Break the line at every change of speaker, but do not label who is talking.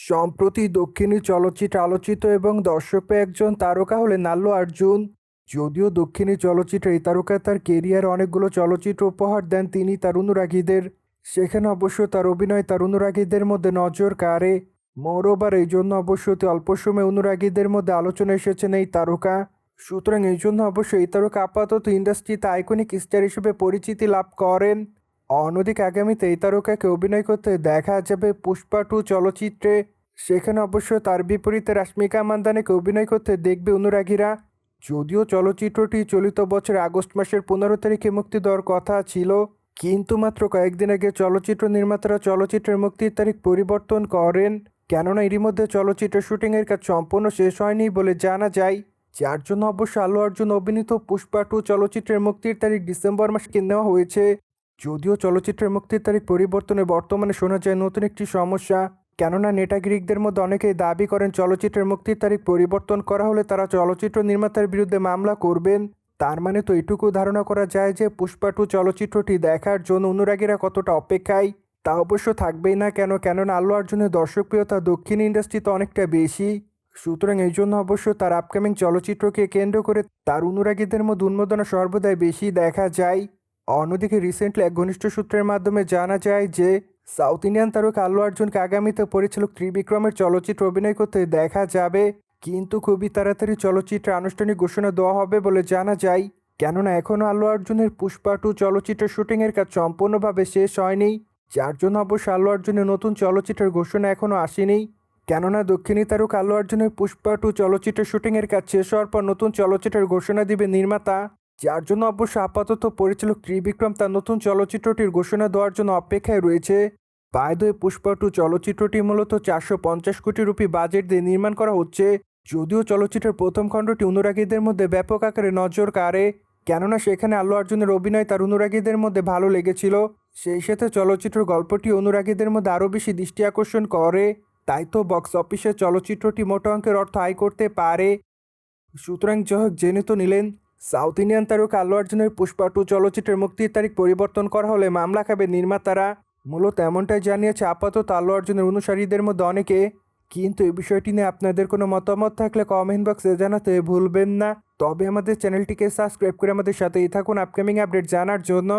সম্প্রতি দক্ষিণী চলচ্চিত্রে আলোচিত এবং দর্শক পেয়ে একজন তারকা হলেন আল্লু অর্জুন। যদিও দক্ষিণী চলচ্চিত্রে এই তারকা তার কেরিয়ার অনেকগুলো চলচ্চিত্র উপহার দেন তিনি তার অনুরাগীদের। সেখানে অবশ্য তার অভিনয় তার অনুরাগীদের মধ্যে নজর কাড়ে। মোরওভার এই জন্য অবশ্য অতি অল্প সময়ে অনুরাগীদের মধ্যে আলোচনা এসেছেন এই তারকা। সুতরাং এই জন্য অবশ্যই এই তারকা আপাতত ইন্ডাস্ট্রিতে আইকনিক স্টার হিসেবে পরিচিতি লাভ করেন। অন্যদিকে আগামীতে এই তারকাকে অভিনয় করতে দেখা যাবে পুষ্পা 2 চলচ্চিত্রে। সেখানে অবশ্য তার বিপরীতে রাশ্মিকা মান্দানাকে অভিনয় করতে দেখবে অনুরাগীরা। যদিও চলচ্চিত্রটি চলিত বছর আগস্ট মাসের 15 তারিখে মুক্তি দেওয়ার কথা ছিল, কিন্তু মাত্র কয়েকদিন আগে চলচ্চিত্র নির্মাতারা চলচ্চিত্রের মুক্তির তারিখ পরিবর্তন করেন। কেননা এরই মধ্যে চলচ্চিত্রের শুটিংয়ের কাজ সম্পূর্ণ শেষ হয়নি বলে জানা যায়। যার জন্য অবশ্য আল্লু অর্জুন অভিনীত পুষ্পা 2 চলচ্চিত্রের মুক্তির তারিখ ডিসেম্বর মাসে নেওয়া হয়েছে। যদিও চলচ্চিত্রের মুক্তির তারিখ পরিবর্তনে বর্তমানে শোনা যায় নতুন একটি সমস্যা। কেননা নেটাগরিকদের মধ্যে অনেকেই দাবি করেন চলচ্চিত্রের মুক্তির তারিখ পরিবর্তন করা হলে তারা চলচ্চিত্র নির্মাতার বিরুদ্ধে মামলা করবেন। তার মানে তো এটুকু ধারণা করা যায় যে পুষ্পা 2 চলচ্চিত্রটি দেখার জন্য অনুরাগীরা কতটা অপেক্ষায় তা অবশ্য থাকবেই না কেননা আল্লু অর্জুনের দর্শকপ্রিয়তা দক্ষিণ ইন্ডাস্ট্রিতে অনেকটা বেশি। সুতরাং এই জন্য অবশ্য তার আপকামিং চলচ্চিত্রকে কেন্দ্র করে তার অনুরাগীদের মধ্যে উন্মাদনা সর্বদাই বেশি দেখা যায়। অন্যদিকে রিসেন্টলি এক ঘনিষ্ঠ সূত্রের মাধ্যমে জানা যায় যে সাউথ ইন্ডিয়ান তারকা আল্লু অর্জুনকে আগামীতে পরিচালক ত্রিবিক্রমের চলচ্চিত্র অভিনয় করতে দেখা যাবে, কিন্তু খুবই তাড়াতাড়ি চলচ্চিত্রের আনুষ্ঠানিক ঘোষণা দেওয়া হবে বলে জানা যায়। কেননা এখনও আল্লু অর্জুনের পুষ্পা 2 চলচ্চিত্রের শুটিংয়ের কাজ সম্পূর্ণভাবে শেষ হয়নি। যার জন্য অবশ্য আল্লু অর্জুনের নতুন চলচ্চিত্রের ঘোষণা এখনও আসেনি। কেননা দক্ষিণী তারকা আল্লু অর্জুনের পুষ্পা 2 চলচ্চিত্রের শুটিংয়ের কাজ শেষ হওয়ার পর নতুন চলচ্চিত্রের ঘোষণা দিবে নির্মাতা। যার জন্য অবশ্য আপাতত পরিচালক ত্রিবিক্রম তার নতুন চলচ্চিত্রটির ঘোষণা দেওয়ার জন্য অপেক্ষায় রয়েছে। বাই দ্য ওয়ে, পুষ্পা 2 চলচ্চিত্রটি মূলত 450 কোটি রুপি বাজেট দিয়ে নির্মাণ করা হচ্ছে। যদিও চলচ্চিত্রের প্রথম খণ্ডটি অনুরাগীদের মধ্যে ব্যাপক আকারে নজর কাড়ে, কেননা সেখানে আল্লু অর্জুনের অভিনয় তার অনুরাগীদের মধ্যে ভালো লেগেছিল। সেই সাথে চলচ্চিত্রের গল্পটি অনুরাগীদের মধ্যে আরও বেশি দৃষ্টি আকর্ষণ করে। তাই তো বক্স অফিসে চলচ্চিত্রটি মোটা অঙ্কের অর্থ আয় করতে পারে। সুতরাং যাই হোক, জেনে তো নিলেন সাউথ ইন্ডিয়ান তারকা আল্লু অর্জুনের পুষ্পা 2 চলচ্চিত্রের মুক্তির তারিখ পরিবর্তন করা হলে মামলা খাবে নির্মাতারা। মূলত এমনটাই জানিয়েছে আপাতত আল্লু অর্জুনের অনুসারীদের মধ্যে অনেকে। কিন্তু এই বিষয়টি নিয়ে আপনাদের কোনো মতামত থাকলে কমেন্ট বক্সে জানাতে ভুলবেন না। তবে আমাদের চ্যানেলটিকে সাবস্ক্রাইব করে আমাদের সাথেই থাকুন আপকামিং আপডেট জানার জন্য।